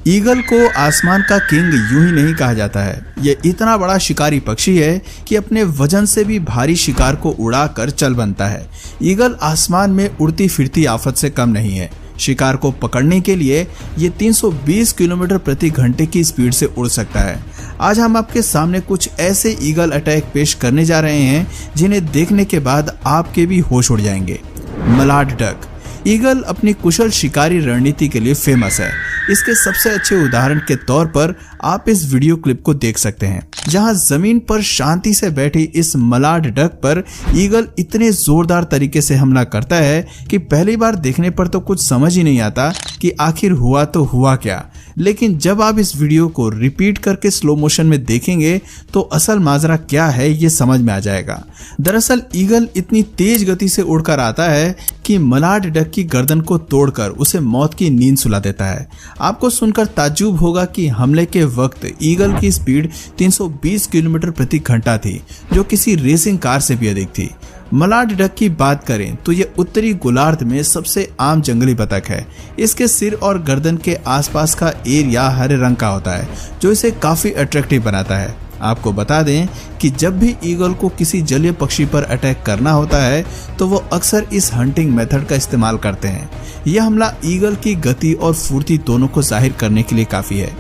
Eagle को आसमान का किंग यूं ही नहीं कहा जाता है। ये इतना बड़ा शिकारी पक्षी है कि अपने वजन से भी भारी शिकार को उड़ाकर चल बनता है। ईगल आसमान में उड़ती फिरती आफत से कम नहीं है। शिकार को पकड़ने के लिए ये 320 किलोमीटर प्रति घंटे की स्पीड से उड़ सकता है। आज हम आपके सामने कुछ ऐसे ईगल अटैक पेश करने जा रहे हैं जिन्हें देखने के बाद आपके भी होश उड़ जाएंगे। मलाड डक। ईगल अपनी कुशल शिकारी रणनीति के लिए फेमस है। इसके सबसे अच्छे उदाहरण के तौर पर आप इस वीडियो क्लिप को देख सकते हैं, जहां जमीन पर शांति से बैठी इस मलाड डक पर ईगल इतने जोरदार तरीके से हमला करता है कि पहली बार देखने पर तो कुछ समझ ही नहीं आता कि आखिर हुआ तो हुआ क्या। लेकिन जब आप इस वीडियो को रिपीट करके स्लो मोशन में देखेंगे तो असल माजरा क्या है ये समझ में आ जाएगा। दरअसल ईगल इतनी तेज गति से उड़कर आता है कि मलाड डक की गर्दन को तोड़कर उसे मौत की नींद सुला देता है। आपको सुनकर ताज्जुब होगा कि हमले के वक्त ईगल की स्पीड 320 किलोमीटर प्रति घंटा थी, जो किसी रेसिंग कार से भी अधिक थी। मलाड डक की बात करें तो यह उत्तरी गोलार्ध में सबसे आम जंगली बतख है। इसके सिर और गर्दन के आसपास का एरिया हरे रंग का होता है, जो इसे काफी अट्रैक्टिव बनाता है। आपको बता दें कि जब भी ईगल को किसी जलीय पक्षी पर अटैक करना होता है तो वो अक्सर इस हंटिंग मेथड का इस्तेमाल करते हैं। यह हमला ईगल की गति और फुर्ती दोनों को जाहिर करने के लिए काफी है।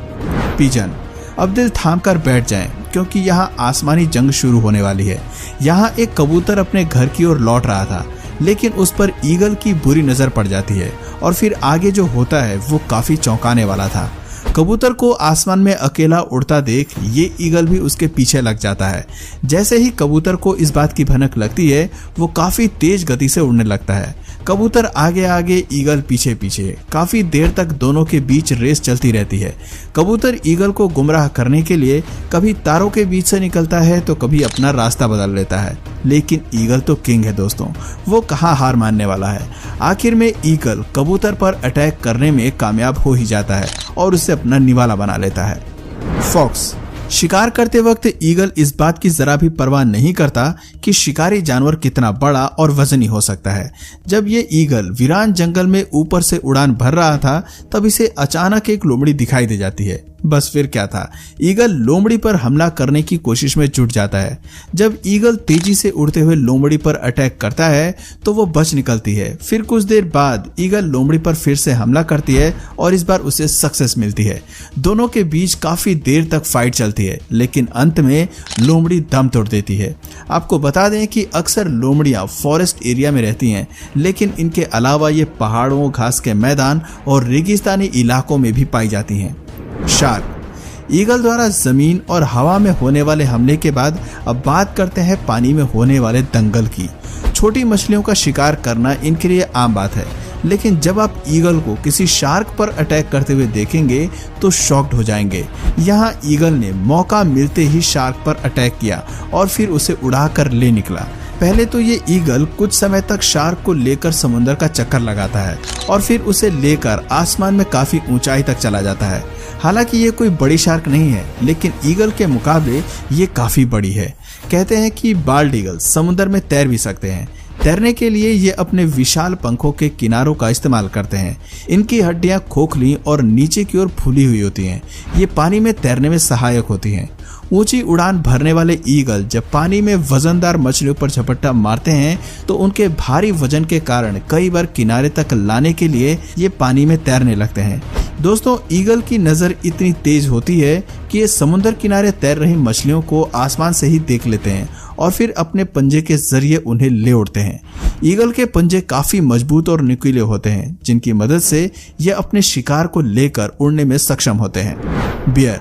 पिजन। अब दिल थाम कर बैठ जाएं, क्योंकि यहाँ आसमानी जंग शुरू होने वाली है। यहाँ एक कबूतर अपने घर की ओर लौट रहा था, लेकिन उस पर ईगल की बुरी नजर पड़ जाती है और फिर आगे जो होता है वो काफी चौंकाने वाला था। कबूतर को आसमान में अकेला उड़ता देख ये ईगल भी उसके पीछे लग जाता है। जैसे ही कबूतर को इस बात की भनक लगती है वो काफी तेज गति से उड़ने लगता है। कबूतर आगे आगे, ईगल पीछे पीछे। काफी देर तक दोनों के बीच रेस चलती रहती है। कबूतर ईगल को गुमराह करने के लिए कभी तारों के बीच से निकलता है तो कभी अपना रास्ता बदल लेता है, लेकिन ईगल तो किंग है दोस्तों, वो कहाँ हार मानने वाला है। आखिर में ईगल कबूतर पर अटैक करने में कामयाब हो ही जाता है और उसे अपना निवाला बना लेता है। फॉक्स। शिकार करते वक्त ईगल इस बात की जरा भी परवाह नहीं करता कि शिकारी जानवर कितना बड़ा और वजनी हो सकता है। जब ये ईगल वीरान जंगल में ऊपर से उड़ान भर रहा था तब इसे अचानक एक लोमड़ी दिखाई दे जाती है। बस फिर क्या था, ईगल लोमड़ी पर हमला करने की कोशिश में जुट जाता है। जब ईगल तेजी से उड़ते हुए लोमड़ी पर अटैक करता है तो वो बच निकलती है। फिर कुछ देर बाद ईगल लोमड़ी पर फिर से हमला करती है और इस बार उसे सक्सेस मिलती है। दोनों के बीच काफी देर तक फाइट चलती है, लेकिन अंत में लोमड़ी दम तोड़ देती है। आपको बता दें कि अक्सर लोमड़ियां फॉरेस्ट एरिया में रहती हैं, लेकिन इनके अलावा ये पहाड़ों, घास के मैदान और रेगिस्तानी इलाकों में भी पाई जाती हैं। शार्क। ईगल द्वारा जमीन और हवा में होने वाले हमले के बाद अब बात करते हैं पानी में होने वाले दंगल की। छोटी मछलियों का शिकार करना इनके लिए आम बात है, लेकिन जब आप ईगल को किसी शार्क पर अटैक करते हुए देखेंगे तो शॉक्ड हो जाएंगे। यहाँ ईगल ने मौका मिलते ही शार्क पर अटैक किया और फिर उसे उड़ाकर ले निकला। पहले तो ये ईगल कुछ समय तक शार्क को लेकर समुद्र का चक्कर लगाता है और फिर उसे लेकर आसमान में काफी ऊंचाई तक चला जाता है। हालांकि ये कोई बड़ी शार्क नहीं है, लेकिन ईगल के मुकाबले ये काफी बड़ी है। कहते हैं कि बाल्ड ईगल समुद्र में तैर भी सकते हैं। तैरने के लिए ये अपने विशाल पंखों के किनारों का इस्तेमाल करते हैं। इनकी हड्डियां खोखली और नीचे की ओर फूली हुई होती हैं। ये पानी में तैरने में सहायक होती हैं। ऊंची उड़ान भरने वाले ईगल जब पानी में वजनदार मछलियों पर झपट्टा मारते हैं तो उनके भारी वजन के कारण कई बार किनारे तक लाने के लिए ये पानी में तैरने लगते हैं। दोस्तों, ईगल की नजर इतनी तेज होती है कि ये समुद्र किनारे तैर रही मछलियों को आसमान से ही देख लेते हैं और फिर अपने पंजे के जरिए उन्हें ले उड़ते हैं। ईगल के पंजे काफी मजबूत और नुकीले होते हैं, जिनकी मदद से ये अपने शिकार को लेकर उड़ने में सक्षम होते हैं। बियर।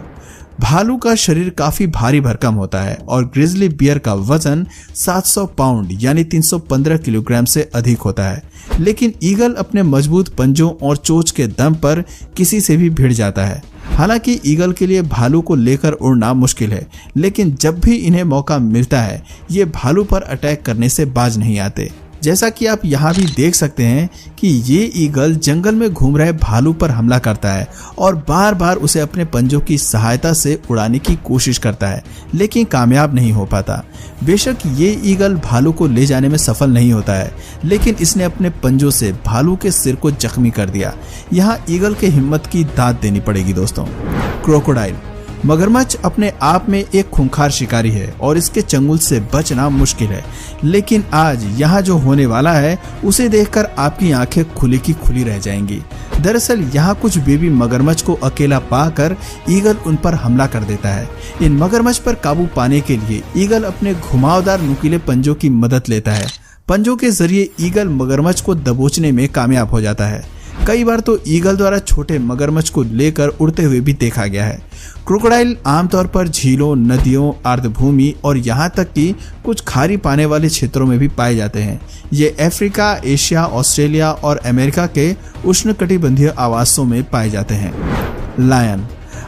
भालू का शरीर काफी भारी भरकम होता है और ग्रिजली बियर का वजन 700 पाउंड यानी 315 किलोग्राम से अधिक होता है, लेकिन ईगल अपने मजबूत पंजों और चोंच के दम पर किसी से भी भिड़ जाता है। हालांकि ईगल के लिए भालू को लेकर उड़ना मुश्किल है, लेकिन जब भी इन्हें मौका मिलता है ये भालू पर अटैक करने से बाज नहीं आते। जैसा कि आप यहाँ भी देख सकते हैं कि ये ईगल जंगल में घूम रहे भालू पर हमला करता है और बार बार उसे अपने पंजों की सहायता से उड़ाने की कोशिश करता है, लेकिन कामयाब नहीं हो पाता। बेशक ये ईगल भालू को ले जाने में सफल नहीं होता है, लेकिन इसने अपने पंजों से भालू के सिर को जख्मी कर दिया। यहाँ ईगल के हिम्मत की दाद देनी पड़ेगी दोस्तों। क्रोकोडाइल। मगरमच्छ अपने आप में एक खूंखार शिकारी है और इसके चंगुल से बचना मुश्किल है, लेकिन आज यहाँ जो होने वाला है उसे देखकर आपकी आंखें खुली की खुली रह जाएंगी। दरअसल यहाँ कुछ बेबी मगरमच्छ को अकेला पाकर ईगल उन पर हमला कर देता है। इन मगरमच्छ पर काबू पाने के लिए ईगल अपने घुमावदार नुकीले पंजों की मदद लेता है। पंजों के जरिए ईगल मगरमच्छ को दबोचने में कामयाब हो जाता है। कई बार तो ईगल द्वारा छोटे मगरमच्छ को लेकर उड़ते हुए भी देखा गया है। क्रोकोडाइल आमतौर पर झीलों, नदियों, आर्द्रभूमि और यहाँ तक कि कुछ खारी पाने वाले क्षेत्रों में भी पाए जाते हैं। ये अफ्रीका, एशिया, ऑस्ट्रेलिया और अमेरिका के उष्णकटिबंधीय आवासों में पाए जाते हैं। लायन।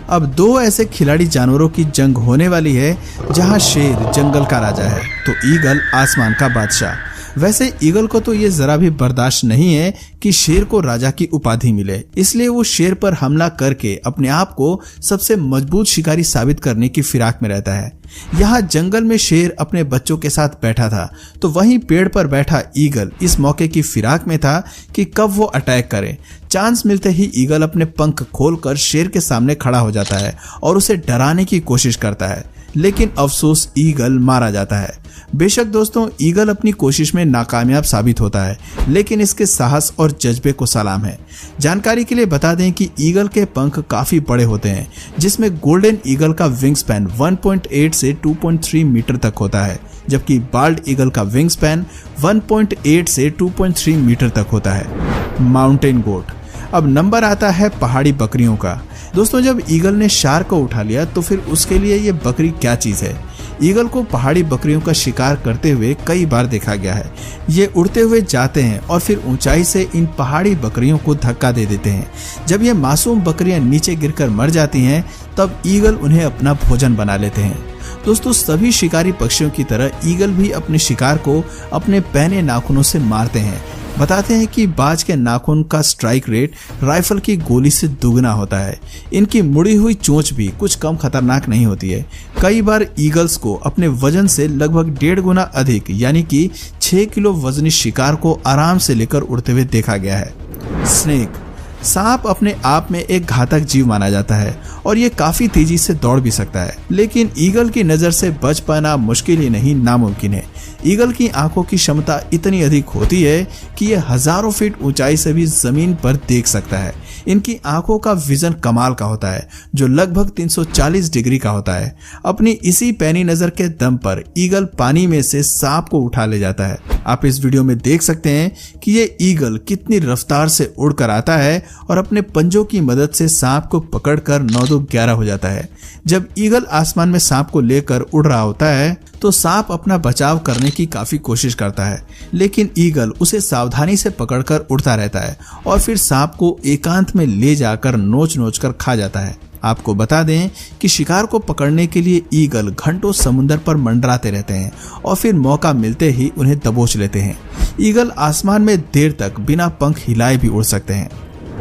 अब दो ऐसे खिलाड़ी जानवरों की जंग होने वाली है जहां शेर जंगल का राजा है तो ईगल आसमान का बादशाह। वैसे ईगल को तो ये जरा भी बर्दाश्त नहीं है कि शेर को राजा की उपाधि मिले, इसलिए वो शेर पर हमला करके अपने आप को सबसे मजबूत शिकारी साबित करने की फिराक में रहता है। यहाँ जंगल में शेर अपने बच्चों के साथ बैठा था तो वहीं पेड़ पर बैठा ईगल इस मौके की फिराक में था कि कब वो अटैक करे। चांस मिलते ही ईगल अपने पंख खोलकर शेर के सामने खड़ा हो जाता है और उसे डराने की कोशिश करता है, लेकिन अफसोस ईगल मारा जाता है। बेशक दोस्तों ईगल अपनी कोशिश में नाकामयाब साबित होता है, लेकिन इसके साहस और जज्बे को सलाम है। जानकारी के लिए बता दें कि ईगल के पंख काफी बड़े होते हैं, जिसमें गोल्डन ईगल का विंग स्पैन 1.8 से 2.3 मीटर तक होता है, जबकि बाल्ड ईगल का विंग स्पैन 1.8 से 2.3 मीटर तक होता है। Mountain goat. अब नंबर आता है पहाड़ी बकरियों का। दोस्तों जब ईगल ने शार्क को उठा लिया तो फिर उसके लिए ये बकरी क्या चीज है। ईगल को पहाड़ी बकरियों का शिकार करते हुए कई बार देखा गया है। ये उड़ते हुए जाते हैं और फिर ऊंचाई से इन पहाड़ी बकरियों को धक्का दे देते हैं। जब ये मासूम बकरियां नीचे गिरकर मर जाती हैं तब ईगल उन्हें अपना भोजन बना लेते हैं। दोस्तों सभी शिकारी पक्षियों की तरह ईगल भी अपने शिकार को अपने पैने नाखूनों से मारते हैं। बताते हैं कि बाज के नाखून का स्ट्राइक रेट राइफल की गोली से दुगना होता है। इनकी मुड़ी हुई चोंच भी कुछ कम खतरनाक नहीं होती है। कई बार ईगल्स को अपने वजन से लगभग 1.5 गुना अधिक यानी कि 6 किलो वजनी शिकार को आराम से लेकर उड़ते हुए देखा गया है। स्नेक। सांप अपने आप में एक घातक जीव माना जाता है और ये काफी तेजी से दौड़ भी सकता है, लेकिन ईगल की नजर से बच पाना मुश्किल ही नहीं नामुमकिन है। ईगल की आंखों की क्षमता इतनी अधिक होती है कि ये हजारों फीट ऊंचाई से भी जमीन पर देख सकता है। इनकी आंखों का विजन कमाल का होता है जो लगभग 340 डिग्री का होता है। अपनी इसी पैनी नजर के दम पर ईगल पानी में से सांप को उठा ले जाता है। आप इस वीडियो में देख सकते हैं कि ये ईगल कितनी रफ्तार से उड़कर आता है और अपने पंजों की मदद से सांप को पकड़कर 9-2-11 हो जाता है। जब ईगल आसमान में सांप को लेकर उड़ रहा होता है तो सांप अपना बचाव करने की काफी कोशिश करता है, लेकिन ईगल उसे सावधानी से पकड़कर उड़ता रहता है और फिर सांप को एकांत में ले जाकर नोच नोच कर खा जाता है। आपको बता दें कि शिकार को पकड़ने के लिए ईगल घंटों समुद्र पर मंडराते रहते हैं और फिर मौका मिलते ही उन्हें दबोच लेते हैं। ईगल आसमान में देर तक बिना पंख हिलाए भी उड़ सकते हैं।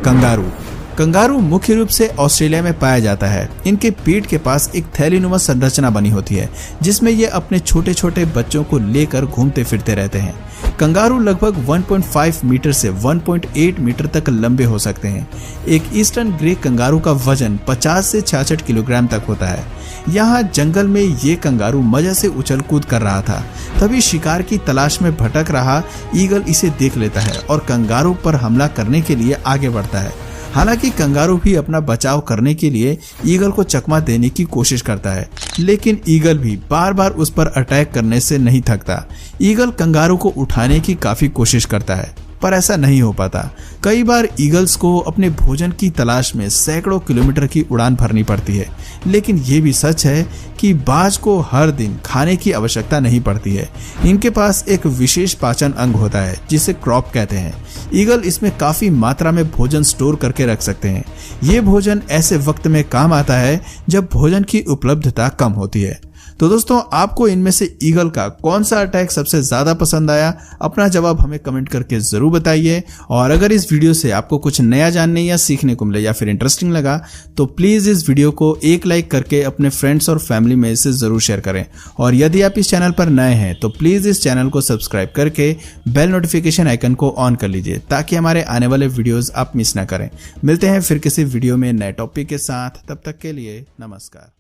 कंगारू। कंगारू मुख्य रूप से ऑस्ट्रेलिया में पाया जाता है। इनके पीठ के पास एक थैलीनुमा संरचना बनी होती है जिसमें ये अपने छोटे छोटे बच्चों को लेकर घूमते फिरते रहते हैं। कंगारू लगभग 1.5 मीटर से 1.8 मीटर तक लंबे हो सकते हैं। एक ईस्टर्न ग्रे कंगारू का वजन 50 से 66 किलोग्राम तक होता है। यहाँ जंगल में ये कंगारू मजे से उछल कूद कर रहा था, तभी शिकार की तलाश में भटक रहा ईगल इसे देख लेता है और कंगारू पर हमला करने के लिए आगे बढ़ता है। हालांकि कंगारू भी अपना बचाव करने के लिए ईगल को चकमा देने की कोशिश करता है, लेकिन ईगल भी बार बार उस पर अटैक करने से नहीं थकता। ईगल कंगारू को उठाने की काफी कोशिश करता है पर ऐसा नहीं हो पाता। कई बार ईगल्स को अपने भोजन की तलाश में सैकड़ों किलोमीटर की उड़ान भरनी पड़ती है, लेकिन ये भी सच है कि बाज को हर दिन खाने की आवश्यकता नहीं पड़ती है। इनके पास एक विशेष पाचन अंग होता है जिसे क्रॉप कहते हैं। ईगल इसमें काफी मात्रा में भोजन स्टोर करके रख सकते हैं। ये भोजन ऐसे वक्त में काम आता है जब भोजन की उपलब्धता कम होती है। तो दोस्तों, आपको इनमें से ईगल का कौन सा अटैक सबसे ज्यादा पसंद आया? अपना जवाब हमें कमेंट करके जरूर बताइए। और अगर इस वीडियो से आपको कुछ नया जानने या सीखने को मिले या फिर इंटरेस्टिंग लगा तो प्लीज इस वीडियो को एक लाइक करके अपने फ्रेंड्स और फैमिली में इसे जरूर शेयर करें। और यदि आप इस चैनल पर नए हैं तो प्लीज इस चैनल को सब्सक्राइब करके बेल नोटिफिकेशन आइकन को ऑन कर लीजिए ताकि हमारे आने वाले वीडियोस आप मिस ना करें। मिलते हैं फिर किसी वीडियो में नए टॉपिक के साथ, तब तक के लिए नमस्कार।